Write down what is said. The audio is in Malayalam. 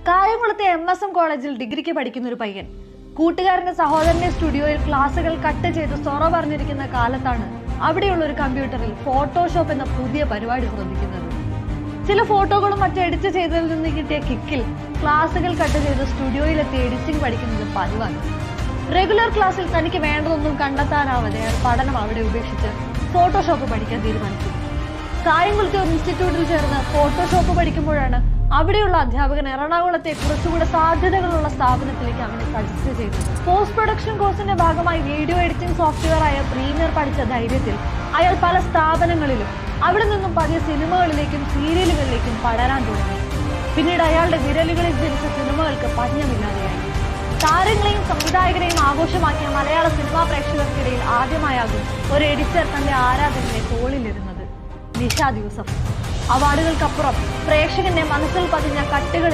കായംകുളത്തെ MSM കോളേജിൽ ഡിഗ്രിക്ക് പഠിക്കുന്ന ഒരു പയ്യൻ കൂട്ടുകാരന്റെ സഹോദരന്റെ സ്റ്റുഡിയോയിൽ ക്ലാസുകൾ കട്ട് ചെയ്ത് സൊറ പറഞ്ഞിരിക്കുന്ന കാലത്താണ് അവിടെയുള്ള ഒരു കമ്പ്യൂട്ടറിൽ ഫോട്ടോഷോപ്പ് എന്ന പുതിയ പരിപാടി ശ്രദ്ധിക്കുന്നത്. ചില ഫോട്ടോകളും മറ്റും എഡിറ്റ് ചെയ്തതിൽ നിന്ന് കിട്ടിയ കിക്കിൽ ക്ലാസുകൾ കട്ട് ചെയ്ത് സ്റ്റുഡിയോയിലെത്തി എഡിറ്റിംഗ് പഠിക്കുന്നത് പതിവാണ്. റെഗുലർ ക്ലാസ്സിൽ തനിക്ക് വേണ്ടതൊന്നും കണ്ടെത്താനാവാതെ പഠനം അവിടെ ഉപേക്ഷിച്ച് ഫോട്ടോഷോപ്പ് പഠിക്കാൻ തീരുമാനിച്ചു. കായംകുളത്തെ ഒരു ഇൻസ്റ്റിറ്റ്യൂട്ടിൽ ചേർന്ന് ഫോട്ടോഷോപ്പ് പഠിക്കുമ്പോഴാണ് അവിടെയുള്ള അധ്യാപകൻ എറണാകുളത്തെ കുറച്ചുകൂടെ സാധ്യതകളുള്ള സ്ഥാപനത്തിലേക്ക് അവനെ സജസ്റ്റ് ചെയ്തത്. പോസ്റ്റ് പ്രൊഡക്ഷൻ കോഴ്സിന്റെ ഭാഗമായി വീഡിയോ എഡിറ്റിംഗ് സോഫ്റ്റ്വെയർ ആയ പ്രീമിയർ പഠിച്ച ധൈര്യത്തിൽ അയാൾ പല സ്ഥാപനങ്ങളിലും അവിടെ നിന്നും പതിയെ സിനിമകളിലേക്കും സീരിയലുകളിലേക്കും പടരാൻ തുടങ്ങി. പിന്നീട് അയാളുടെ വിരലുകളിൽ ജനിച്ച സിനിമകൾക്ക് പഞ്ഞമില്ലാതെയായി. താരങ്ങളെയും സംവിധായകരെയും ആഘോഷമാക്കിയ മലയാള സിനിമാ പ്രേക്ഷകർക്കിടയിൽ ആദ്യമായാകും ഒരു എഡിറ്റർ തന്റെ ആരാധകനെ തോളിലിരുന്നത്. നിഷാദ് യൂസഫ്. അവാർഡുകൾക്കപ്പുറം പ്രേക്ഷകന്റെ മനസ്സിൽ പതിഞ്ഞ കട്ടുകൾ